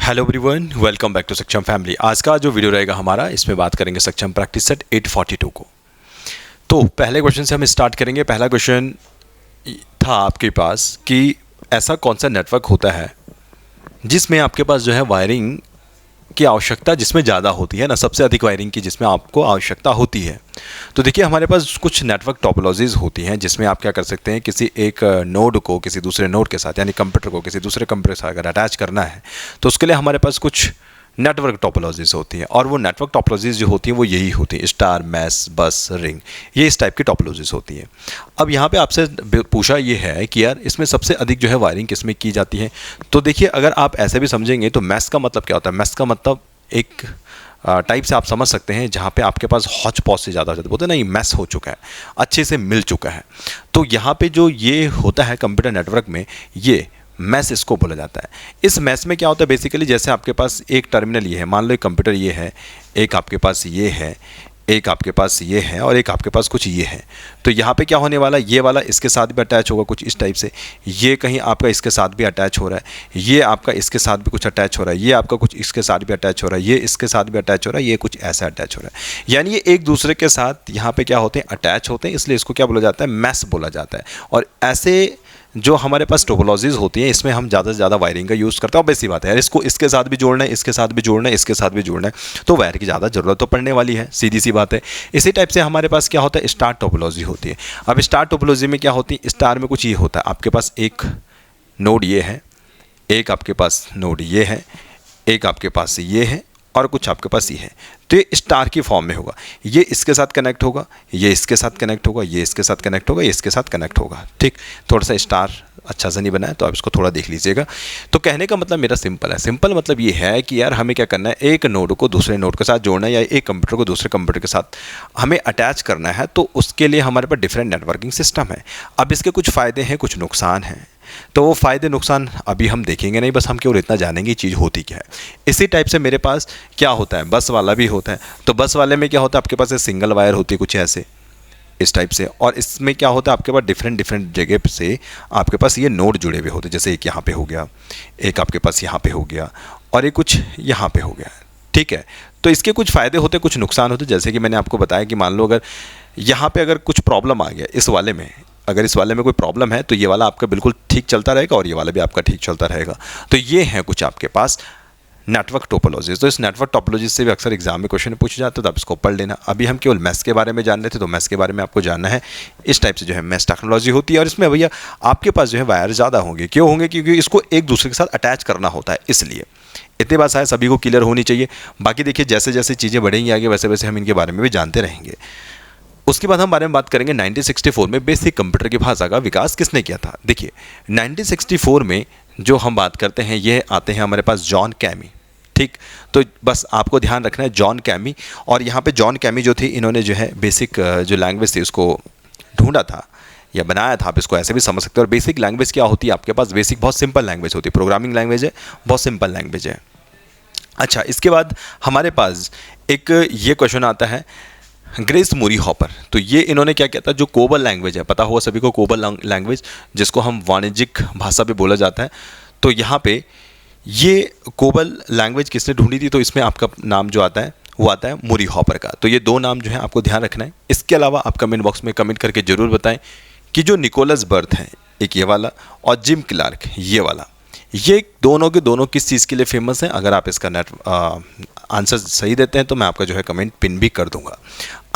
Hello everyone, welcome back to Saksham family. आज का जो वीडियो रहेगा हमारा, इसमें बात करेंगे सक्षम प्रैक्टिस सेट 842 को। तो पहले क्वेश्चन से हम स्टार्ट करेंगे। पहला क्वेश्चन था आपके पास कि ऐसा कौन सा नेटवर्क होता है जिसमें आपके पास जो है वायरिंग की आवश्यकता जिसमें ज़्यादा होती है ना, सबसे अधिक वायरिंग की जिसमें आपको आवश्यकता होती है। तो देखिए, हमारे पास कुछ नेटवर्क टोपोलॉजीज़ होती हैं जिसमें आप क्या कर सकते हैं, किसी एक नोड को किसी दूसरे नोड के साथ, यानी कंप्यूटर को किसी दूसरे कंप्यूटर के साथ अगर अटैच करना है तो उसके लिए हमारे पास कुछ नेटवर्क टोपोलॉजीज़ होती हैं। और वो नेटवर्क टोपोलॉजीज़ जो होती हैं वो यही होती हैं: स्टार, मैश, बस, रिंग, ये इस टाइप की टोपोलॉजीज़ होती हैं। अब यहाँ पे आपसे पूछा ये है कि यार इसमें सबसे अधिक जो है वायरिंग किस में की जाती है। तो देखिए, अगर आप ऐसे भी समझेंगे तो मैश का मतलब क्या होता है। मैश का मतलब एक टाइप से आप समझ सकते हैं जहाँ पे आपके पास हौच पौच से ज़्यादा हो जाता है, बोलते हैं ना, ये मैश हो चुका है, अच्छे से मिल चुका है। तो यहाँ पे जो ये होता है कंप्यूटर नेटवर्क में, ये मैश इसको बोला जाता है। इस मैश में क्या होता है, बेसिकली जैसे आपके पास एक टर्मिनल ये है, मान लो एक कंप्यूटर ये है, एक आपके पास ये है, एक आपके पास ये है और एक आपके पास कुछ ये है। तो यहाँ पे क्या होने वाला, ये वाला इसके साथ भी अटैच होगा कुछ इस टाइप से, ये कहीं आपका इसके साथ भी अटैच हो रहा है, ये आपका इसके साथ भी कुछ अटैच हो रहा है, ये आपका कुछ इसके साथ भी अटैच हो रहा है, ये इसके साथ भी अटैच हो रहा है, ये कुछ ऐसा अटैच हो रहा है। यानी ये एक दूसरे के साथ यहाँ पे क्या होते हैं, अटैच होते हैं, इसलिए इसको क्या बोला जाता है, मैश बोला जाता है। और ऐसे जो हमारे पास टोपोलॉजीज़ होती हैं, इसमें हम ज़्यादा से ज़्यादा वायरिंग का यूज़ करते हैं। और बेसी बात है यार, इसको इसके साथ भी जोड़ना है, इसके साथ भी जोड़ना है, इसके साथ भी जोड़ना है, तो वायर की ज़्यादा ज़रूरत तो पड़ने वाली है, सीधी सी बात है। इसी टाइप से हमारे पास क्या होता है, स्टार टोपोलॉजी होती है। अब स्टार टोपोलॉजी में क्या होती है, स्टार में कुछ ये होता है, आपके पास एक नोड ये है, एक आपके पास नोड ये है, एक आपके पास ये है और कुछ आपके पास ये है। तो ये स्टार की फॉर्म में होगा, ये इसके साथ कनेक्ट होगा, ये इसके साथ कनेक्ट होगा, ये इसके साथ कनेक्ट होगा, ये इसके साथ कनेक्ट होगा। ठीक, थोड़ा सा स्टार अच्छा से नहीं बना है तो आप इसको थोड़ा देख लीजिएगा। तो कहने का मतलब मेरा सिंपल है। सिंपल मतलब ये है कि यार हमें क्या करना है, एक नोड को दूसरे नोड के साथ जोड़ना है या एक कंप्यूटर को दूसरे कंप्यूटर के साथ हमें अटैच करना है। तो उसके लिए हमारे पास डिफरेंट नेटवर्किंग सिस्टम है। अब इसके कुछ फ़ायदे हैं, कुछ नुकसान हैं। तो वो फ़ायदे नुकसान अभी हम देखेंगे नहीं, बस हम केवल इतना जानेंगे चीज़ होती क्या है। इसी टाइप से मेरे पास क्या होता है, बस वाला भी होता है। तो बस वाले में क्या होता है, आपके पास एक सिंगल वायर होती है कुछ ऐसे इस टाइप से। और इसमें क्या होता है, आपके पास डिफरेंट डिफरेंट जगह से आपके पास ये नोड जुड़े हुए होते हैं। जैसे एक यहाँ पे हो गया, एक आपके पास यहाँ पे हो गया और एक कुछ यहाँ पे हो गया। ठीक है, तो इसके कुछ फ़ायदे होते, कुछ नुकसान होते। जैसे कि मैंने आपको बताया कि मान लो अगर यहाँ पे अगर कुछ प्रॉब्लम आ गया इस वाले में, अगर इस वाले में कोई प्रॉब्लम है तो ये वाला आपका बिल्कुल ठीक चलता रहेगा और ये वाला भी आपका ठीक चलता रहेगा। तो ये है कुछ आपके पास नेटवर्क टोपोलॉजीज। तो इस नेटवर्क टोपोलॉजी से भी अक्सर एग्जाम में क्वेश्चन पूछे जाते हैं, तो आप इसको पढ़ लेना। अभी हम केवल मैश के बारे में जान रहे थे, तो मैश के बारे में आपको जानना है। इस टाइप से जो है मैश टेक्नोलॉजी होती है और इसमें भैया आपके पास जो है वायर ज़्यादा होंगे। क्यों होंगे, क्योंकि इसको एक दूसरे के साथ अटैच करना होता है, इसलिए। इतनी बात शायद सभी को क्लियर होनी चाहिए। बाकी देखिए, जैसे जैसे चीज़ें बढ़ेंगी आगे, वैसे वैसे हम इनके बारे में भी जानते रहेंगे। उसके बाद हम बारे में बात करेंगे 1964 में बेसिक कंप्यूटर की भाषा का विकास किसने किया था। देखिए, 1964 में जो हम बात करते हैं, ये आते हैं हमारे पास जॉन कैमी। ठीक, तो बस आपको ध्यान रखना है जॉन कैमी। और यहाँ पे जॉन कैमी जो थी, इन्होंने जो है बेसिक जो लैंग्वेज थी उसको ढूंढा था या बनाया था, आप इसको ऐसे भी समझ सकते हो। और बेसिक लैंग्वेज क्या होती है आपके पास, बेसिक बहुत सिंपल लैंग्वेज होती है, प्रोग्रामिंग लैंग्वेज है, बहुत सिंपल लैंग्वेज है। अच्छा, इसके बाद हमारे पास एक ये क्वेश्चन आता है, ग्रेस मूरी हॉपर। तो ये इन्होंने क्या किया था, जो कोबल लैंग्वेज है, पता होगा सभी को, कोबल लैंग्वेज जिसको हम वाणिज्यिक भाषा पे बोला जाता है। तो यहाँ पे ये कोबल लैंग्वेज किसने ढूंढी थी, तो इसमें आपका नाम जो आता है वो आता है मूरी हॉपर का। तो ये दो नाम जो है आपको ध्यान रखना है। इसके अलावा आप कमेंट बॉक्स में कमेंट करके ज़रूर बताएं कि जो निकोलस बर्थ है, एक ये वाला, और जिम क्लार्क ये वाला, ये दोनों के दोनों किस चीज़ के लिए फेमस हैं। अगर आप इसका आंसर सही देते हैं तो मैं आपका जो है कमेंट पिन भी कर दूंगा।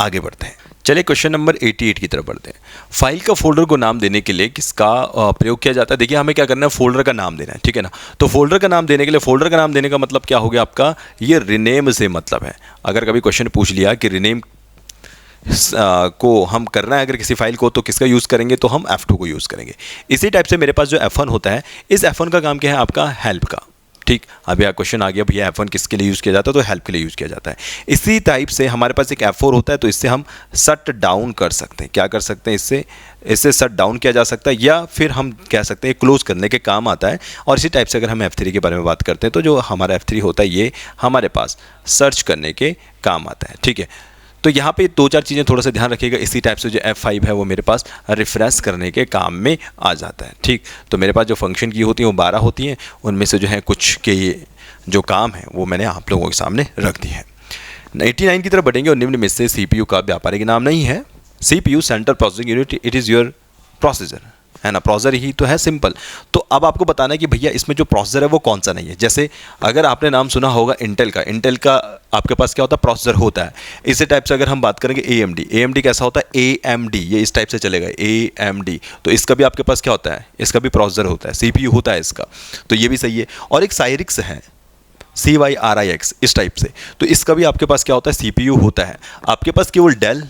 आगे बढ़ते हैं, चलिए क्वेश्चन नंबर 88 की तरफ बढ़ते हैं। फाइल का फोल्डर को नाम देने के लिए किसका प्रयोग किया जाता है। देखिए, हमें क्या करना है, फोल्डर का नाम देना है, ठीक है ना। तो फोल्डर का नाम देने के लिए, फोल्डर का नाम देने का मतलब क्या हो गया आपका, ये रिनेम से मतलब है। अगर कभी क्वेश्चन पूछ लिया कि रिनेम को हम करना है अगर किसी फाइल को, तो किसका यूज़ करेंगे, तो हम F2 को यूज़ करेंगे। इसी टाइप से मेरे पास जो F1 होता है, इस F1 का काम क्या है आपका, हेल्प का। ठीक, अभी क्वेश्चन आ गया भैया F1 किसके लिए यूज़ किया जाता है, तो हेल्प के लिए यूज़ किया जाता है। इसी टाइप से हमारे पास एक F4 होता है, तो इससे हम शट डाउन कर सकते हैं। क्या कर सकते हैं, इससे शट डाउन किया जा सकता है, या फिर हम कह सकते हैं क्लोज करने के काम आता है। और इसी टाइप से अगर हम F3 के बारे में बात करते हैं, तो जो हमारा F3 होता है, ये हमारे पास सर्च करने के काम आता है। ठीक है, तो यहाँ पे दो चार चीज़ें थोड़ा सा ध्यान रखिएगा। इसी टाइप से जो F5 है वो मेरे पास रिफ्रेश करने के काम में आ जाता है। ठीक, तो मेरे पास जो फंक्शन की होती हैं वो 12 होती हैं, उनमें से जो है कुछ के जो काम है वो मैंने आप लोगों के सामने रख दी है। 89 की तरफ बढ़ेंगे और निम्न में से CPU का व्यापारिक नाम नहीं है। CPU central processing unit, it is your processor, है ना, प्रोसेसर ही तो है, सिंपल। तो अब आपको बताना है कि भैया इसमें जो प्रोसेसर है वो कौन सा नहीं है। जैसे अगर आपने नाम सुना होगा इंटेल का आपके पास क्या होता है, प्रोसेसर होता है। इसी टाइप से अगर हम बात करेंगे AMD कैसा होता है, AMD, ये इस टाइप से चलेगा AMD, तो इसका भी आपके पास क्या होता है, इसका भी प्रोसेसर होता है, CPU होता है इसका, तो ये भी सही है। और एक साइरिक्स है, CYRIX, इस टाइप से, तो इसका भी आपके पास क्या होता है, CPU होता है। आपके पास केवल डेल,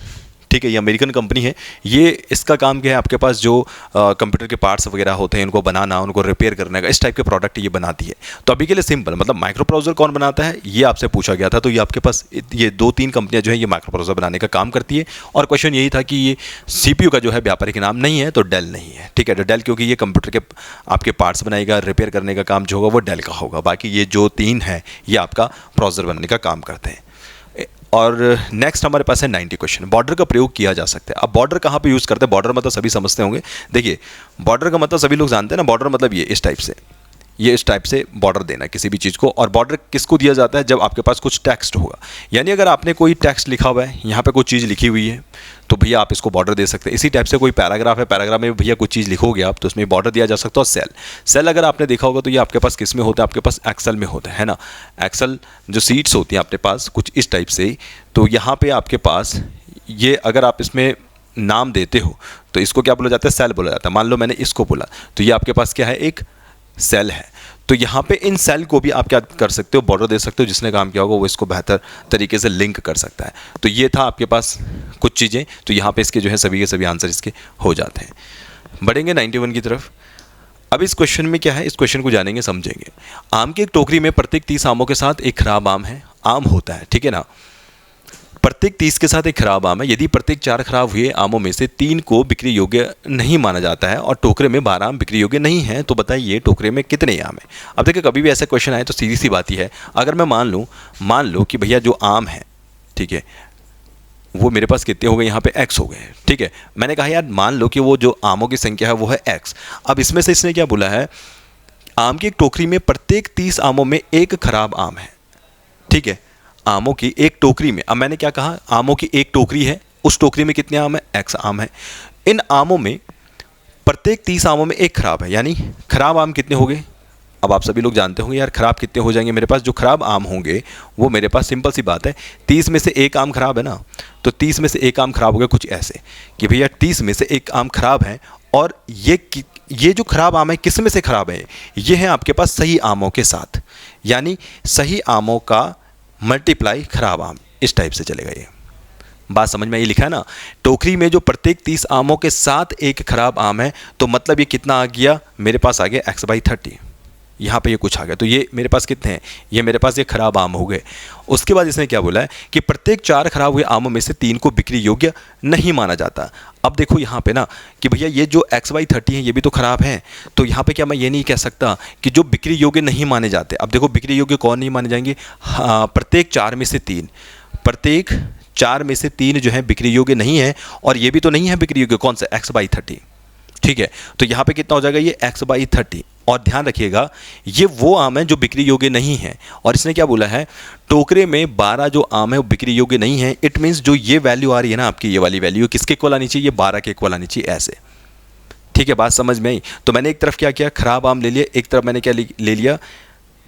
ठीक है, ये अमेरिकन कंपनी है, ये इसका काम क्या है, आपके पास जो कंप्यूटर के पार्ट्स वगैरह होते हैं उनको बनाना, उनको रिपेयर करने का, इस टाइप के प्रोडक्ट ये बनाती है। तो अभी के लिए सिंपल, मतलब माइक्रो प्रोसेसर कौन बनाता है ये आपसे पूछा गया था, तो ये आपके पास ये 2-3 कंपनियां जो है ये माइक्रो प्रोसेसर बनाने का काम करती है। और क्वेश्चन यही था कि ये CPU का जो है व्यापारिक नाम नहीं है, तो डेल नहीं है, ठीक है। तो डेल क्योंकि ये कंप्यूटर के आपके पार्ट्स बनाएगा, रिपेयर करने का काम जो होगा वो डेल का होगा। बाकी ये जो 3 है ये आपका प्रोसेसर बनाने का काम करते हैं। और नेक्स्ट हमारे पास है 90 क्वेश्चन, बॉर्डर का प्रयोग किया जा सकता है। अब बॉर्डर कहाँ पे यूज़ करते हैं, बॉर्डर मतलब सभी समझते होंगे। देखिए बॉर्डर का मतलब सभी लोग जानते हैं ना, बॉर्डर मतलब ये इस टाइप से, ये इस टाइप से बॉर्डर देना किसी भी चीज़ को। और बॉर्डर किसको दिया जाता है, जब आपके पास कुछ टेक्स्ट होगा, यानी अगर आपने कोई टेक्स्ट लिखा हुआ है, यहाँ पे कोई चीज़ लिखी हुई है, तो भैया आप इसको बॉर्डर दे सकते हैं। इसी टाइप से कोई पैराग्राफ है, पैराग्राफ में भैया कुछ चीज़ लिखोगे आप, तो उसमें बॉर्डर दिया जा सकता है। और सेल अगर आपने देखा होगा तो ये आपके पास किस में होता है, आपके पास एक्सेल में होता है ना। एक्सेल जो सीट्स होती हैं आपके पास कुछ इस टाइप से, तो यहाँ पे आपके पास ये अगर आप इसमें नाम देते हो तो इसको क्या बोला जाता है, सेल बोला जाता है। मान लो मैंने इसको बोला, तो ये आपके पास क्या है, एक सेल है। तो यहाँ पे इन सेल को भी आप क्या कर सकते हो, बॉर्डर दे सकते हो, जिसने काम किया होगा वो इसको बेहतर तरीके से लिंक कर सकता है। तो ये था आपके पास कुछ चीज़ें, तो यहाँ पे इसके जो है सभी के सभी आंसर इसके हो जाते हैं। बढ़ेंगे 91 की तरफ। अब इस क्वेश्चन में क्या है, इस क्वेश्चन को जानेंगे समझेंगे। आम की एक टोकरी में प्रत्येक 30 आमों के साथ एक खराब आम है, आम होता है, ठीक है ना। प्रत्येक 30 के साथ एक खराब आम है। यदि प्रत्येक 4 खराब हुए आमों में से 3 को बिक्री योग्य नहीं माना जाता है और टोकरे में 12 आम बिक्री योग्य नहीं है, तो बताइए टोकरे में कितने आम हैं। अब देखिए कभी भी ऐसा क्वेश्चन आए तो सीधी सी बात ही है, अगर मैं मान लो कि भैया जो आम है, ठीक है, वो मेरे पास कितने हो गए, यहाँ पे x हो गए, ठीक है। मैंने कहा यार मान लो कि वो जो आमों की संख्या है वो है x। अब इसमें से इसने क्या बोला है, आम की एक टोकरी में प्रत्येक 30 आमों में एक खराब आम है, ठीक है। आमों की एक टोकरी में, अब मैंने क्या कहा, आमों की एक टोकरी है, उस टोकरी में कितने आम है, x आम है। इन आमों में प्रत्येक 30 आमों में एक खराब है, यानी खराब आम कितने हो गए। अब आप सभी लोग जानते होंगे यार खराब कितने हो जाएंगे मेरे पास, जो खराब आम होंगे वो मेरे पास सिंपल सी बात है, 30 में से एक आम खराब है ना, तो 30 में से एक आम खराब हो गया कुछ ऐसे कि भैया 30 में से एक आम खराब है। और ये जो खराब आम है किस में से खराब है, ये है आपके पास सही आमों के साथ, यानी सही आमों का मल्टीप्लाई खराब आम, इस टाइप से चलेगा। ये बात समझ में, ये लिखा है ना, टोकरी में जो प्रत्येक 30 आमों के साथ एक खराब आम है, तो मतलब ये कितना आ गया मेरे पास, आ गया x/30। यहाँ पे ये कुछ आ गया, तो ये मेरे पास कितने हैं, ये मेरे पास ये खराब आम हो गए। उसके बाद इसने क्या बोला है कि प्रत्येक 4 खराब हुए आमों में से 3 को बिक्री योग्य नहीं माना जाता। अब देखो यहाँ पे ना कि भैया ये जो x/30 है ये भी तो खराब है, तो यहाँ पे क्या मैं ये नहीं कह सकता कि जो बिक्री योग्य नहीं माने जाते। अब देखो बिक्री योग्य कौन नहीं माने जाएंगे, हाँ, प्रत्येक 4 में से 3, प्रत्येक 4 में से 3 जो है बिक्री योग्य नहीं है, और ये भी तो नहीं है बिक्री योग्य, कौन सा, x/30, ठीक है। तो यहाँ पे कितना हो जाएगा, ये x/30। और ध्यान रखिएगा ये वो आम है जो बिक्री योग्य नहीं है, और इसने क्या बोला है, टोकरे में 12 जो आम है वो बिक्री योग्य नहीं है। इट मीन्स जो ये वैल्यू आ रही है ना आपकी, ये वाली वैल्यू किसके इक्वल आनी चाहिए, ये 12 के इक्वल आनी चाहिए, ऐसे, ठीक है। बात समझ में आई। तो मैंने एक तरफ क्या किया, खराब आम ले लिया, एक तरफ मैंने क्या ले लिया,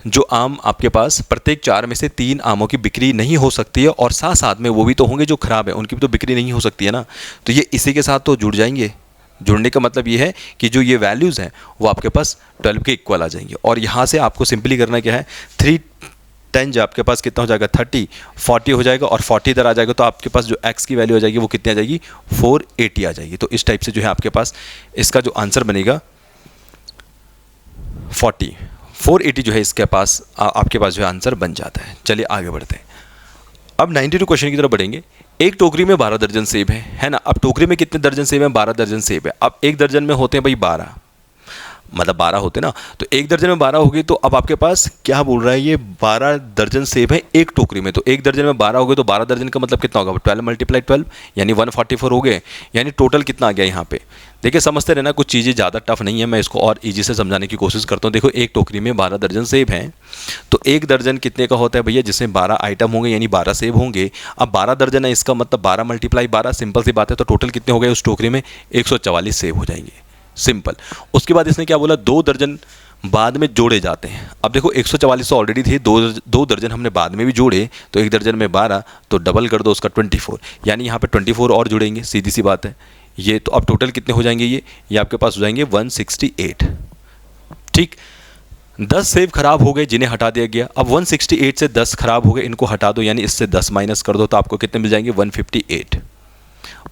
जो आम आपके पास प्रत्येक 4 में से 3 आमों की बिक्री नहीं हो सकती है, और साथ साथ में वो भी तो होंगे जो खराब है, उनकी भी तो बिक्री नहीं हो सकती है ना, तो ये इसी के साथ तो जुड़ जाएंगे। जुड़ने का मतलब ये है कि जो ये वैल्यूज़ हैं वो आपके पास 12 के इक्वल आ जाएंगे। और यहाँ से आपको सिंपली करना क्या है, 3×10 आपके पास कितना हो जाएगा, 30, 40 हो जाएगा, और 40 इधर आ जाएगा, तो आपके पास जो x की वैल्यू आ जाएगी वो कितनी आ जाएगी, 480 आ जाएगी। तो इस टाइप से जो है आपके पास इसका जो आंसर बनेगा 480 जो है इसके पास आपके पास जो है आंसर बन जाता है। चलिए आगे बढ़ते हैं। अब 92 क्वेश्चन की तरफ बढ़ेंगे। एक टोकरी में 12 दर्जन सेब है ना। अब टोकरी में कितने दर्जन सेब हैं, 12 दर्जन सेब है। अब एक दर्जन में होते हैं भाई 12, मतलब 12 होते ना, तो एक दर्जन में 12 होगी, तो अब आपके पास क्या बोल रहा है, ये 12 दर्जन सेब है एक टोकरी में, तो एक दर्जन में 12 हो गए, तो 12 दर्जन का मतलब कितना होगा, 12 × 12 यानी 144 हो गए, यानी टोटल कितना आ गया यहाँ पे, देखिए समझते रहना, कुछ चीज़ें ज़्यादा टफ नहीं है, मैं इसको और इजी से समझाने की कोशिश करता हूँ। देखो एक टोकरी में 12 दर्जन सेब हैं, तो एक दर्जन कितने का होता है भैया, जिसमें 12 आइटम होंगे यानी 12 सेब होंगे। अब 12 दर्जन है, इसका मतलब 12 × 12, सिंपल सी बात है। तो टोटल कितने हो गए उस टोकरी में, 144 सेब हो जाएंगे, सिंपल। उसके बाद इसने क्या बोला, 2 दर्जन बाद में जोड़े जाते हैं। अब देखो 144 तो ऑलरेडी थे, दो दर्जन हमने बाद में भी जोड़े, तो एक दर्जन में 12, तो डबल कर दो उसका 24, यानी यहाँ पे 24 और जुड़ेंगे, सीधी सी बात है ये। तो अब टोटल कितने हो जाएंगे, ये आपके पास हो जाएंगे 168। ठीक, 10 सेब खराब हो गए जिन्हें हटा दिया गया। अब 168 से 10 खराब हो गए, इनको हटा दो, यानी इससे 10 माइनस कर दो, तो आपको कितने मिल जाएंगे, 158।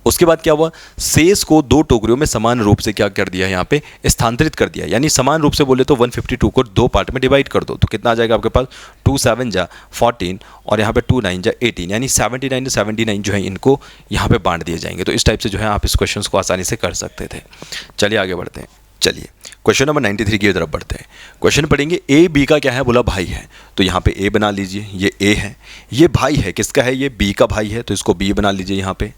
उसके बाद क्या हुआ, शेष को 2 टोकरियों में समान रूप से क्या कर दिया, यहाँ पे स्थानांतरित कर दिया। यानी समान रूप से बोले तो 152 को 2 पार्ट में डिवाइड कर दो, तो कितना आ जाएगा आपके पास, 2 7 जा 14 और यहाँ पे 2 9 जा 18, यानी 79 जो है इनको यहाँ पे बांट दिए जाएंगे। तो इस टाइप से जो है आप इस क्वेश्चन को आसानी से कर सकते थे। चलिए आगे बढ़ते हैं। चलिए क्वेश्चन नंबर 93 की तरफ बढ़ते हैं। क्वेश्चन पढ़ेंगे, ए बी का क्या है, बोला भाई है, तो यहाँ पे ए बना लीजिए, ये ए है, ये भाई है, किसका है, ये बी का भाई है, तो इसको बी बना लीजिए यहाँ पे,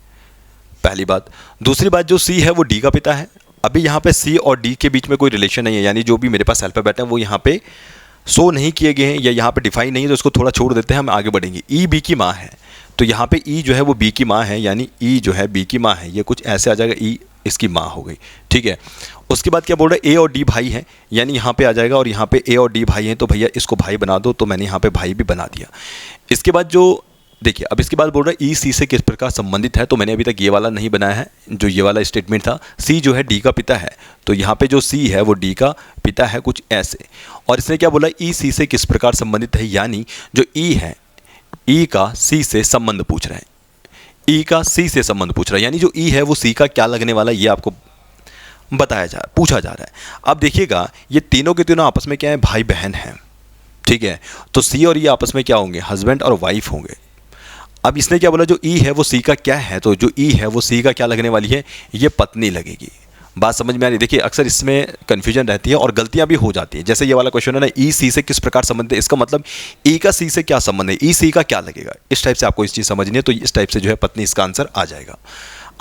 पहली बात। दूसरी बात, जो सी है वो डी का पिता है। अभी यहाँ पे सी और डी के बीच में कोई रिलेशन नहीं है, यानी जो भी मेरे पास अल्फाबेट है वो यहाँ पे शो नहीं किए गए हैं या यहाँ पे डिफाइन नहीं है, तो इसको थोड़ा छोड़ देते हैं, हम आगे बढ़ेंगे। ई बी की माँ है, तो यहाँ पे ई जो है वो बी की माँ है, यानी ई जो है बी की माँ है, ये कुछ ऐसे आ जाएगा, ई इसकी माँ हो गई, ठीक है। उसके बाद क्या बोल रहा है, ए और डी भाई हैं, यानी यहाँ पे आ जाएगा, और यहाँ पे ए और डी भाई हैं, तो भैया इसको भाई बना दो, तो मैंने यहाँ पे भाई भी बना दिया। इसके बाद जो देखिए, अब इसके बाद बोल रहा है ई सी से किस प्रकार संबंधित है, तो मैंने अभी तक ये वाला नहीं बनाया है, जो ये वाला स्टेटमेंट था। सी जो है डी का पिता है, तो यहाँ पे जो सी है वो डी का पिता है, कुछ ऐसे। और इसने क्या बोला, ई सी से किस प्रकार संबंधित है, यानी जो ई है, ई का सी से संबंध पूछ रहा है, ई का सी से संबंध पूछ रहा है, यानी जो ई है वो सी का क्या लगने वाला है, ये आपको पूछा जा रहा है। अब देखिएगा, ये तीनों के तीनों आपस में क्या है, भाई बहन हैं, ठीक है। तो सी और ये आपस में क्या होंगे, हस्बैंड और वाइफ होंगे। अब इसने क्या बोला, जो ई है वो सी का क्या है, तो जो ई है वो सी का क्या लगने वाली है, ये पत्नी लगेगी। बात समझ में आ रही। देखिए अक्सर इसमें कन्फ्यूजन रहती है और गलतियां भी हो जाती है। जैसे ये वाला क्वेश्चन है ना, ई सी से किस प्रकार संबंध है, इसका मतलब ई का सी से क्या संबंध है, ई सी का क्या लगेगा, इस टाइप से आपको इस चीज़ समझनी है। तो इस टाइप से जो है पत्नी इसका आंसर आ जाएगा।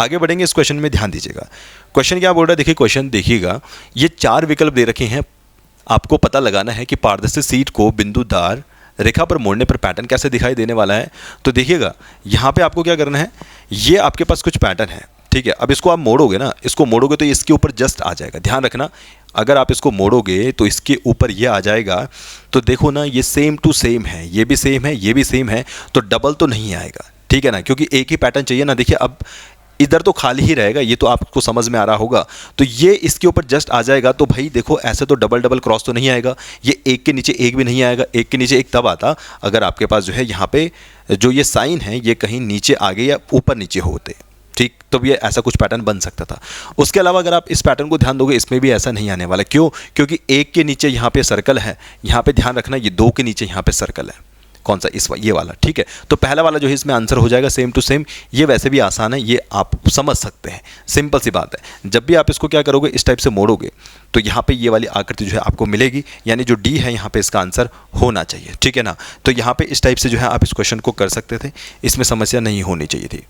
आगे बढ़ेंगे, इस क्वेश्चन में ध्यान दीजिएगा। क्वेश्चन क्या बोल रहा है, देखिए क्वेश्चन देखिएगा, ये 4 विकल्प दे रखे हैं, आपको पता लगाना है कि पारदर्शी शीट को बिंदुदार रेखा पर मोड़ने पर पैटर्न कैसे दिखाई देने वाला है। तो देखिएगा यहाँ पे आपको क्या करना है, ये आपके पास कुछ पैटर्न है, ठीक है। अब इसको आप मोड़ोगे ना, इसको मोड़ोगे तो इसके ऊपर जस्ट आ जाएगा, ध्यान रखना। अगर आप इसको मोड़ोगे तो इसके ऊपर ये आ जाएगा, तो देखो ना ये सेम टू सेम है, ये भी सेम है, ये भी सेम है, तो डबल तो नहीं आएगा, ठीक है ना, क्योंकि एक ही पैटर्न चाहिए ना। देखिए अब इधर तो खाली ही रहेगा, ये तो आपको समझ में आ रहा होगा। तो ये इसके ऊपर जस्ट आ जाएगा, तो भाई देखो ऐसे तो डबल डबल क्रॉस तो नहीं आएगा, ये एक के नीचे एक भी नहीं आएगा। एक के नीचे एक तब आता अगर आपके पास जो है यहाँ पे जो ये साइन है ये कहीं नीचे आगे या ऊपर नीचे होते, ठीक, तो ये ऐसा कुछ पैटर्न बन सकता था। उसके अलावा अगर आप इस पैटर्न को ध्यान दोगे, इसमें भी ऐसा नहीं आने वाला। क्यों, क्योंकि एक के नीचे यहाँ पे सर्कल है, यहाँ पे ध्यान रखना, ये 2 के नीचे यहाँ पे सर्कल है। कौन सा, ये वाला, ठीक है। तो पहला वाला जो है इसमें आंसर हो जाएगा सेम टू सेम। ये वैसे भी आसान है, ये आप समझ सकते हैं, सिंपल सी बात है। जब भी आप इसको क्या करोगे, इस टाइप से मोड़ोगे तो यहाँ पे ये वाली आकृति जो है आपको मिलेगी, यानी जो डी है यहाँ पे इसका आंसर होना चाहिए, ठीक है ना। तो यहाँ पे इस टाइप से जो है आप इस क्वेश्चन को कर सकते थे, इसमें समस्या नहीं होनी चाहिए थी।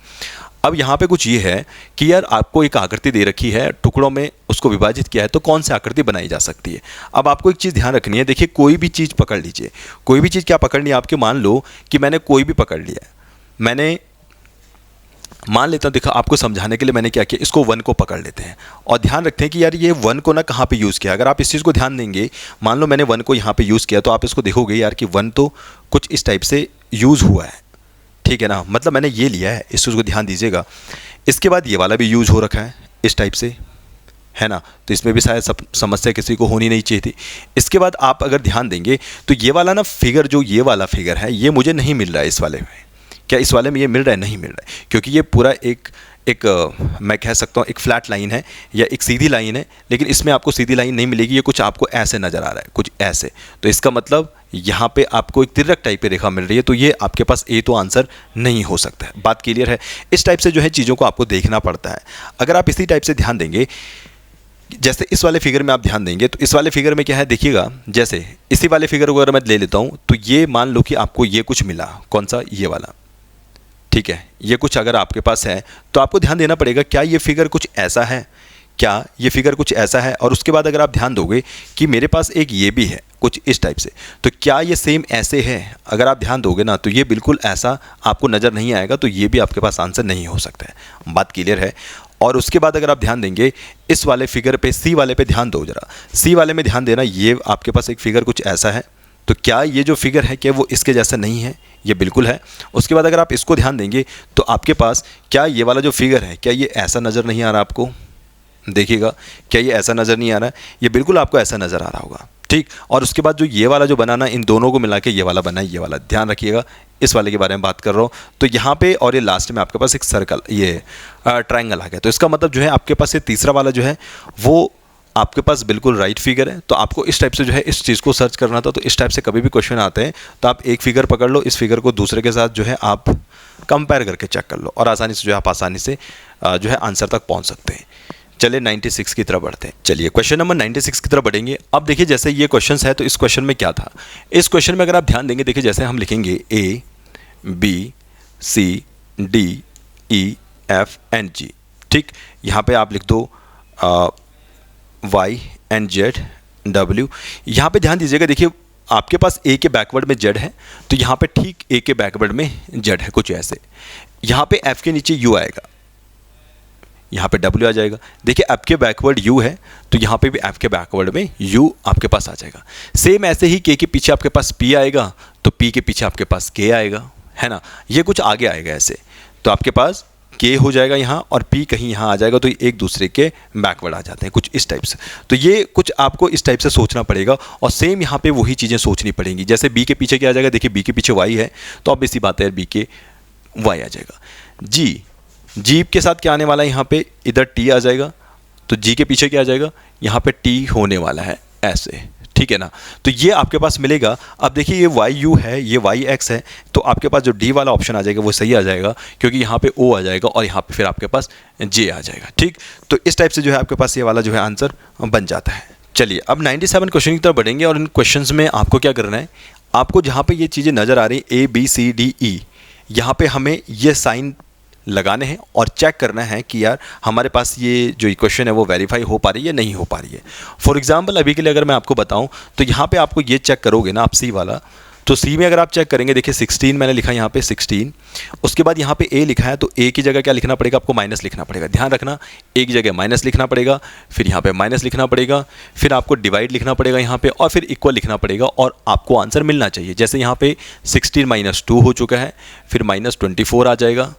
अब यहाँ पे कुछ ये है कि यार आपको एक आकृति दे रखी है, टुकड़ों में उसको विभाजित किया है, तो कौन सी आकृति बनाई जा सकती है। अब आपको एक चीज़ ध्यान रखनी है, देखिए कोई भी चीज़ पकड़ लीजिए, कोई भी चीज़ क्या पकड़नी है आपके, मान लो कि मैंने कोई भी पकड़ लिया, मैंने मान लेता हूँ, देखा आपको समझाने के लिए मैंने क्या किया, इसको 1 को पकड़ लेते हैं और ध्यान रखते हैं कि यार ये 1 को ना कहाँ पे यूज़ किया। अगर आप इस चीज़ को ध्यान देंगे, मान लो मैंने 1 को यहाँ पे यूज़ किया, तो आप इसको देखोगे यार कि 1 तो कुछ इस टाइप से यूज़ हुआ है, ठीक है ना, मतलब मैंने ये लिया है, इस चीज़ को ध्यान दीजिएगा। इसके बाद ये वाला भी यूज़ हो रखा है इस टाइप से, है ना, तो इसमें भी शायद समस्या किसी को होनी नहीं चाहिए थी। इसके बाद आप अगर ध्यान देंगे तो ये वाला ना फिगर, जो ये वाला फिगर है, ये मुझे नहीं मिल रहा है इस वाले में। क्या इस वाले में ये मिल रहा है, नहीं मिल रहा है, क्योंकि ये पूरा एक मैं कह सकता हूँ एक फ्लैट लाइन है या एक सीधी लाइन है, लेकिन इसमें आपको सीधी लाइन नहीं मिलेगी, ये कुछ आपको ऐसे नज़र आ रहा है, कुछ ऐसे। तो इसका मतलब यहाँ पे आपको एक तिर्यक टाइप की रेखा मिल रही है, तो ये आपके पास ए तो आंसर नहीं हो सकता है। बात क्लियर है। इस टाइप से जो है चीज़ों को आपको देखना पड़ता है। अगर आप इसी टाइप से ध्यान देंगे, जैसे इस वाले फिगर में आप ध्यान देंगे, तो इस वाले फिगर में क्या है देखिएगा, जैसे इसी वाले फिगर को अगर मैं ले लेता हूँ, तो ये मान लो कि आपको ये कुछ मिला, कौन सा, ये वाला, ठीक है, ये कुछ अगर आपके पास है तो आपको ध्यान देना पड़ेगा, क्या ये फिगर कुछ ऐसा है, क्या ये फिगर कुछ ऐसा है, और उसके बाद अगर आप ध्यान दोगे कि मेरे पास एक ये भी है कुछ इस टाइप से, तो क्या ये सेम ऐसे है? अगर आप ध्यान दोगे ना तो ये बिल्कुल ऐसा आपको नज़र नहीं आएगा, तो ये भी आपके पास आंसर नहीं हो सकता है। बात क्लियर है? और उसके बाद अगर आप ध्यान देंगे इस वाले फिगर पे, सी वाले पे ध्यान दो जरा, सी वाले में ध्यान देना, ये आपके पास एक फिगर कुछ ऐसा है, तो क्या ये जो फिगर है क्या वो इसके जैसा नहीं है? ये बिल्कुल है। उसके बाद अगर आप इसको ध्यान देंगे तो आपके पास क्या ये वाला जो फिगर है क्या ये ऐसा नज़र नहीं आ रहा आपको? देखिएगा, क्या ये ऐसा नज़र नहीं आ रहा है? ये बिल्कुल आपको ऐसा नज़र आ रहा होगा, ठीक। और उसके बाद जो ये वाला जो बनाना, इन दोनों को मिला के ये वाला बना, ये वाला ध्यान रखिएगा, इस वाले के बारे में बात कर रहा हूँ। तो यहाँ पे और ये लास्ट में आपके पास एक सर्कल, ये ट्रायंगल आ गया। तो इसका मतलब जो है आपके पास ये तीसरा वाला जो है वो आपके पास बिल्कुल राइट फिगर है। तो आपको इस टाइप से जो है इस चीज़ को सर्च करना था। तो इस टाइप से कभी भी क्वेश्चन आते हैं तो आप एक फिगर पकड़ लो, इस फिगर को दूसरे के साथ जो है आप कंपेयर करके चेक कर लो, और आसानी से जो है आप आसानी से जो है आंसर तक पहुँच सकते हैं। चलिए 96 की तरफ बढ़ते हैं। चलिए क्वेश्चन नंबर 96 की तरफ बढ़ेंगे। अब देखिए जैसे ये क्वेश्चन है तो इस क्वेश्चन में क्या था, इस क्वेश्चन में अगर आप ध्यान देंगे, देखिए जैसे हम लिखेंगे A B C D E F and G, ठीक। यहाँ पे आप लिख दो Y and Z W। यहाँ पे ध्यान दीजिएगा, देखिए आपके पास A के बैकवर्ड में Z है, तो यहाँ पे ठीक A के बैकवर्ड में Z है कुछ ऐसे। यहाँ पे F के नीचे U आएगा, यहाँ पे W आ जाएगा। देखिए F के बैकवर्ड U है, तो यहाँ पे भी F के बैकवर्ड में U आपके पास आ जाएगा। सेम ऐसे ही K के पीछे आपके पास P आएगा, तो P के पीछे आपके पास K आएगा, है ना। ये कुछ आगे आएगा ऐसे, तो आपके पास K हो जाएगा यहाँ, और P कहीं यहाँ आ जाएगा, तो ये एक दूसरे के बैकवर्ड आ जाते हैं कुछ इस टाइप से। तो ये कुछ आपको इस टाइप से सोचना पड़ेगा, और सेम यहाँ पे वही चीज़ें सोचनी पड़ेंगी। जैसे B के पीछे क्या आ जाएगा, देखिए B के पीछे Y है, तो अब इसी बात है B के Y आ जाएगा। जी के साथ क्या आने वाला है, यहाँ पे इधर T आ जाएगा, तो G के पीछे क्या आ जाएगा, यहाँ पे T होने वाला है ऐसे, ठीक है ना। तो ये आपके पास मिलेगा। अब देखिए ये YU है, ये YX है, तो आपके पास जो D वाला ऑप्शन आ जाएगा वो सही आ जाएगा, क्योंकि यहाँ पे O आ जाएगा और यहाँ पे फिर आपके पास J आ जाएगा, ठीक। तो इस टाइप से जो है आपके पास ये वाला जो है आंसर बन जाता है। चलिए अब 97 क्वेश्चन की तरफ बढ़ेंगे, और इन क्वेश्चंस में आपको क्या करना है, आपको जहाँ पे ये चीज़ें नज़र आ रही A B C D E, यहाँ पे हमें ये साइन लगाने हैं और चेक करना है कि यार हमारे पास ये जो इक्वेशन है वो वेरीफाई हो पा रही है नहीं हो पा रही है। फॉर एग्जांपल अभी के लिए अगर मैं आपको बताऊं तो यहाँ पे आपको ये चेक करोगे ना आप सी वाला, तो सी में अगर आप चेक करेंगे, देखिए 16 मैंने लिखा यहाँ पे 16, उसके बाद यहाँ पे ए लिखा है, तो ए की जगह क्या लिखना पड़ेगा, आपको माइनस लिखना पड़ेगा। ध्यान रखना, ए की जगह माइनस लिखना पड़ेगा, फिर यहाँ पे माइनस लिखना पड़ेगा, फिर आपको डिवाइड लिखना पड़ेगा यहाँ पे, और फिर इक्वल लिखना पड़ेगा, और आपको आंसर मिलना चाहिए। जैसे यहाँ पे 16 - 2 हो चुका है, फिर -24 आ जाएगा,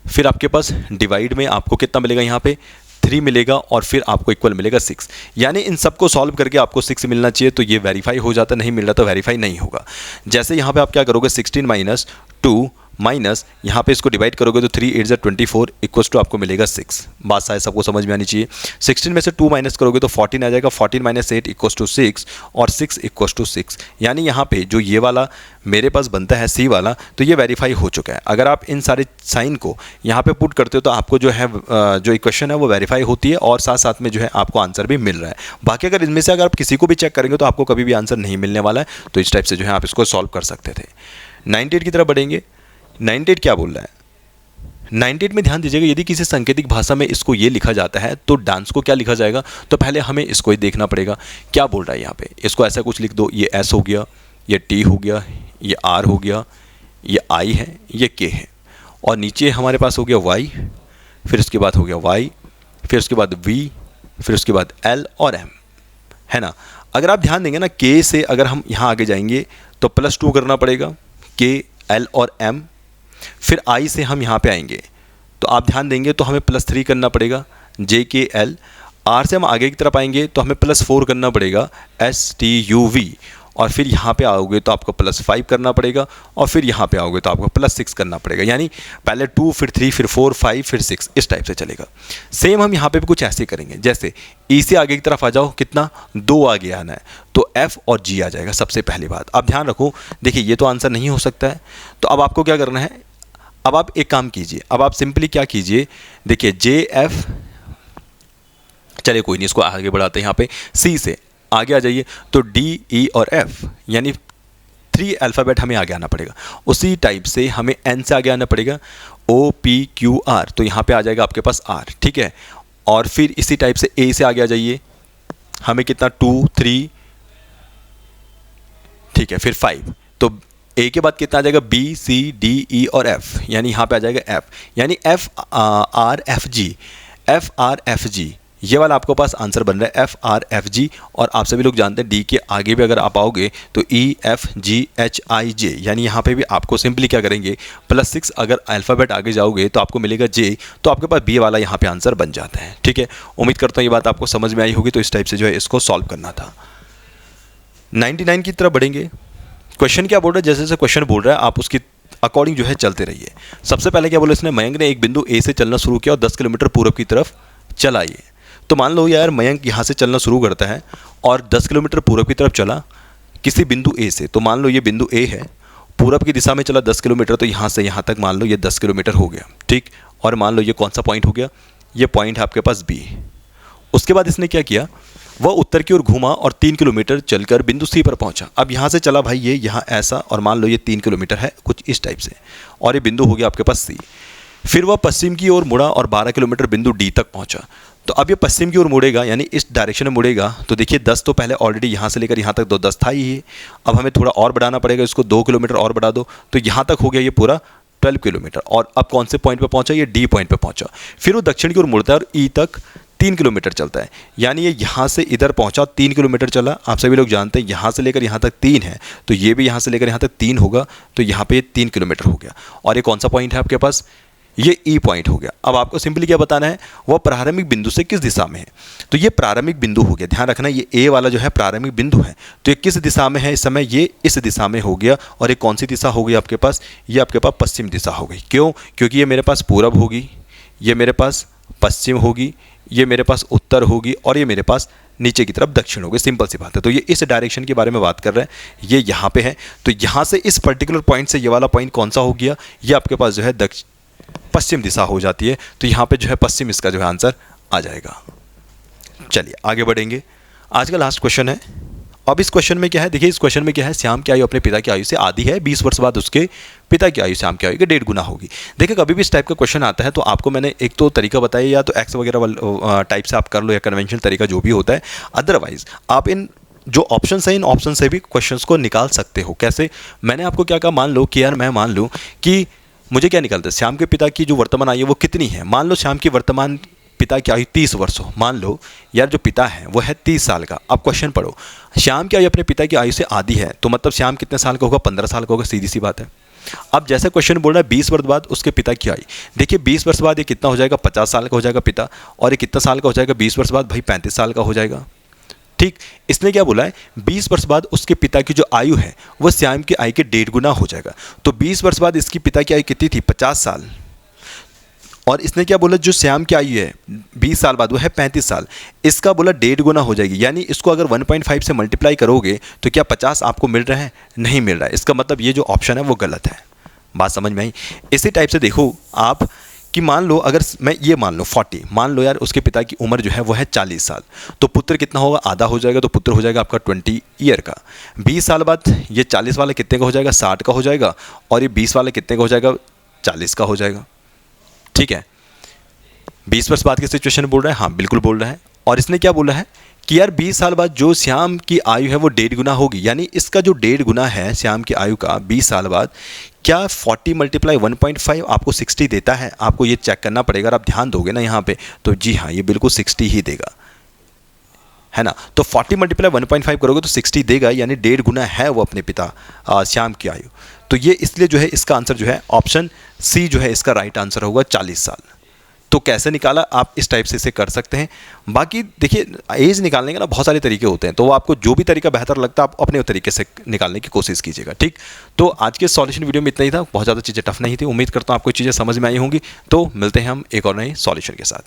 फिर आपके पास डिवाइड में आपको कितना मिलेगा, यहाँ पे 3 मिलेगा, और फिर आपको इक्वल मिलेगा 6। यानी इन सबको सॉल्व करके आपको 6 मिलना चाहिए, तो ये वेरीफाई हो जाता, नहीं मिल रहा तो वेरीफाई नहीं होगा। जैसे यहाँ पे आप क्या करोगे, 16 - 2 माइनस यहाँ पे इसको डिवाइड करोगे तो 3 8 24 इक्वल्स टू आपको मिलेगा 6। बात शायद सबको समझ में आनी चाहिए। 16 में से 2 माइनस करोगे तो 14 आ जाएगा, 14 - 8 इक्वल्स टू 6, और 6 इक्वल्स टू 6। यानी यहाँ पे जो ये वाला मेरे पास बनता है सी वाला, तो ये वेरीफाई हो चुका है। अगर आप इन सारे साइन को यहाँ पे पुट करते हो तो आपको जो है जो इक्वेशन है वो वेरीफाई होती है, और साथ साथ में जो है आपको आंसर भी मिल रहा है। बाकी अगर इनमें से अगर आप किसी को भी चेक करेंगे तो आपको कभी भी आंसर नहीं मिलने वाला है। तो इस टाइप से जो है आप इसको सॉल्व कर सकते थे। 98 की तरफ बढ़ेंगे। 98 क्या बोल रहा है, 98 में ध्यान दीजिएगा, यदि किसी सांकेतिक भाषा में इसको ये लिखा जाता है तो डांस को क्या लिखा जाएगा, तो पहले हमें इसको ही देखना पड़ेगा क्या बोल रहा है यहाँ पे। इसको ऐसा कुछ लिख दो, ये S हो गया, ये T हो गया, ये R हो गया, ये I है, ये K है, और नीचे हमारे पास हो गया Y, फिर उसके बाद हो गया Y, फिर उसके बाद V, फिर उसके बाद L और M, है ना। अगर आप ध्यान देंगे ना, K से अगर हम यहाँ आगे जाएंगे तो +2 करना पड़ेगा, K L और M। फिर I से हम यहाँ पे आएंगे तो आप ध्यान देंगे तो हमें +3 करना पड़ेगा, J K L। R से हम आगे की तरफ आएंगे तो हमें +4 करना पड़ेगा, S T U V। और फिर यहाँ पे आओगे तो आपको +5 करना पड़ेगा, और फिर यहाँ पे आओगे तो आपको +6 करना पड़ेगा। यानी पहले 2 फिर 3 फिर 4 5 फिर 6, इस टाइप से चलेगा। सेम हम यहाँ पे भी कुछ ऐसे करेंगे, जैसे E से आगे की तरफ आ जाओ, कितना 2 आगे आना है, तो F और G आ जाएगा सबसे पहली बात। अब ध्यान रखो, देखिए ये तो आंसर नहीं हो सकता है, तो अब आपको क्या करना है, अब आप एक काम कीजिए, अब आप सिंपली क्या कीजिए, देखिए JF, चलिए कोई नहीं, इसको आगे बढ़ाते हैं। यहाँ पे C से आगे आ जाइए तो D E और F, यानी 3 अल्फ़ाबेट हमें आगे आना पड़ेगा। उसी टाइप से हमें N से आगे आना पड़ेगा, O P Q R, तो यहाँ पे आ जाएगा आपके पास R, ठीक है। और फिर इसी टाइप से ए से आगे आ जाइए, हमें कितना 2 3, ठीक है, फिर 5, तो ए के बाद कितना आ जाएगा बी सी डी ई और एफ, यानी यहाँ पे आ जाएगा एफ, यानी F R F G, F R F G, ये वाला आपको पास आंसर बन रहा है एफ आर एफ जी। और आप सभी लोग जानते हैं डी के आगे भी अगर आप आओगे तो E F G H I जे, यानी यहाँ पे भी आपको सिंपली क्या करेंगे +6, अगर अल्फ़ाबेट आगे जाओगे तो आपको मिलेगा जे, तो आपके पास बी वाला यहाँ पे आंसर बन जाता है। ठीक है, उम्मीद करता हूँ ये बात आपको समझ में आई होगी। तो इस टाइप से जो है इसको सॉल्व करना था। 99 की तरफ बढ़ेंगे। क्वेश्चन क्या बोल रहा है, जैसे जैसे क्वेश्चन बोल रहा है आप उसकी अकॉर्डिंग जो है चलते रहिए। सबसे पहले क्या बोला इसने, मयंक ने एक बिंदु ए से चलना शुरू किया और 10 किलोमीटर पूर्व की तरफ चला। ये तो मान लो यार मयंक यहाँ से चलना शुरू करता है और 10 किलोमीटर पूर्व की तरफ चला किसी बिंदु ए से। तो मान लो ये बिंदु ए है, पूरब की दिशा में चला 10 किलोमीटर, तो यहाँ से यहाँ तक मान लो ये 10 किलोमीटर हो गया। ठीक, और मान लो ये कौन सा पॉइंट हो गया, ये पॉइंट है आपके पास बी। उसके बाद इसने क्या किया, वह उत्तर की ओर घूमा और 3 किलोमीटर चलकर बिंदु सी पर पहुंचा। अब यहाँ से चला भाई ये यहाँ ऐसा, और मान लो ये 3 किलोमीटर है कुछ इस टाइप से, और ये बिंदु हो गया आपके पास सी। फिर वह पश्चिम की ओर मुड़ा और 12 किलोमीटर बिंदु डी तक पहुंचा। तो अब ये पश्चिम की ओर मुड़ेगा, यानी इस डायरेक्शन में मुड़ेगा। तो देखिए 10 तो पहले ऑलरेडी यहाँ से लेकर यहाँ तक 10 था ही है। अब हमें थोड़ा और बढ़ाना पड़ेगा, इसको 2 किलोमीटर और बढ़ा दो, तो यहाँ तक हो गया ये पूरा 12 किलोमीटर। और अब कौन से पॉइंट पर पहुँचा, ये डी पॉइंट पर पहुँचा। फिर वो दक्षिण की ओर मुड़ता है और ई तक 3 किलोमीटर चलता है, यानी ये यहाँ से इधर पहुँचा 3 किलोमीटर चला। आप सभी लोग जानते हैं यहाँ से लेकर यहाँ तक 3 है, तो ये भी यहाँ से लेकर यहाँ तक 3 होगा, तो यहाँ पे ये 3 किलोमीटर हो गया। और ये कौन सा पॉइंट है आपके पास, ये ई पॉइंट हो गया। अब आपको सिंपली क्या बताना है, वह प्रारंभिक बिंदु से किस दिशा में है। तो ये प्रारंभिक बिंदु हो गया, ध्यान रखना ये ए वाला जो है प्रारंभिक बिंदु है। तो ये किस दिशा में है इस समय, ये इस दिशा में हो गया। और ये कौन सी दिशा हो गई आपके पास, ये आपके पास पश्चिम दिशा हो गई। क्यों, क्योंकि ये मेरे पास पूरब होगी, ये मेरे पास पश्चिम होगी, ये मेरे पास उत्तर होगी, और ये मेरे पास नीचे की तरफ दक्षिण होगी। सिंपल सी बात है। तो ये इस डायरेक्शन के बारे में बात कर रहे हैं, ये यहाँ पे है। तो यहाँ से इस पर्टिकुलर पॉइंट से ये वाला पॉइंट कौन सा हो गया, ये आपके पास जो है पश्चिम दिशा हो जाती है। तो यहाँ पे जो है पश्चिम इसका जो है आंसर आ जाएगा। चलिए आगे बढ़ेंगे। आज का लास्ट क्वेश्चन है। अब इस क्वेश्चन में क्या है, देखिए इस क्वेश्चन में क्या है, श्याम की आयु अपने पिता की आयु से आधी है, 20 वर्ष बाद उसके पिता की आयु श्याम की आयु के 1.5 गुना होगी। देखिए कभी भी इस टाइप का क्वेश्चन आता है तो आपको मैंने एक तो तरीका बताया, या तो एक्स वगैरह टाइप से आप कर लो, या कन्वेंशनल तरीका जो भी होता है। अदरवाइज आप इन जो ऑप्शन है इन ऑप्शन से भी क्वेश्चंस को निकाल सकते हो। कैसे, मैंने आपको क्या कहा, मान लो कि यार मैं मान लूँ कि मुझे क्या निकलता है, श्याम के पिता की जो वर्तमान आयु वो कितनी है। मान लो श्याम की वर्तमान पिता की आयु 30 वर्ष हो। मान लो यार जो पिता है वो है 30 साल का। अब क्वेश्चन पढ़ो, श्याम की आयु अपने पिता की आयु से आधी है, तो मतलब श्याम कितने साल का होगा, 15 साल का होगा, सीधी सी बात है। अब जैसे क्वेश्चन बोल रहा है 20 वर्ष बाद उसके पिता की आयु, देखिए 20 वर्ष बाद ये कितना हो जाएगा, 50 साल का हो जाएगा पिता, और ये कितना साल का हो जाएगा 20 वर्ष बाद, भाई 35 साल का हो जाएगा। ठीक, इसने क्या बोला है, 20 वर्ष बाद उसके पिता की जो आयु है वो श्याम की आयु के 1.5 गुना हो जाएगा। तो 20 वर्ष बाद इसकी पिता की आयु कितनी थी, 50 साल। और इसने क्या बोला, जो श्याम की आयु है 20 साल बाद वो है 35 साल, इसका बोला 1.5 गुना हो जाएगी। यानी इसको अगर 1.5 से मल्टीप्लाई करोगे तो क्या 50 आपको मिल रहा है, नहीं मिल रहा है। इसका मतलब ये जो ऑप्शन है वो गलत है। बात समझ में आई। इसी टाइप से देखो आप कि मान लो अगर मैं ये मान लो 40, मान लो यार उसके पिता की उम्र जो है वो है 40 साल, तो पुत्र कितना होगा, आधा हो जाएगा, तो पुत्र हो जाएगा आपका 20 ईयर का। 20 साल बाद ये 40 वाला कितने का हो जाएगा, 60 का हो जाएगा, और ये 20 वाला कितने का हो जाएगा, 40 का हो जाएगा। ठीक है, 20 वर्ष बाद की सिचुएशन बोल रहा है, हाँ बिल्कुल बोल रहा है। और इसने क्या बोला है कि यार 20 साल बाद जो श्याम की आयु है वो 1.5 गुना होगी, यानी इसका जो 1.5 गुना है श्याम की आयु का 20 साल बाद, क्या 40 × 1.5 आपको 60 देता है। आपको ये चेक करना पड़ेगा। अगर आप ध्यान दोगे ना यहाँ पे, तो जी हाँ ये बिल्कुल 60 ही देगा, है ना। तो 40 × 1.5 करोगे तो 60 देगा, यानी 1.5 गुना है वो अपने पिता श्याम की आयु। तो ये इसलिए जो है इसका आंसर जो है ऑप्शन सी जो है इसका राइट आंसर होगा 40 साल। तो कैसे निकाला, आप इस टाइप से इसे कर सकते हैं। बाकी देखिए एज निकालने के ना बहुत सारे तरीके होते हैं, तो वो आपको जो भी तरीका बेहतर लगता है आप अपने तरीके से निकालने की कोशिश कीजिएगा। ठीक, तो आज के सॉल्यूशन वीडियो में इतना ही था। बहुत ज़्यादा चीज़ें टफ नहीं थी। उम्मीद करता हूँ आपको चीज़ें समझ में आई होंगी। तो मिलते हैं हम एक और नए सॉल्यूशन के साथ।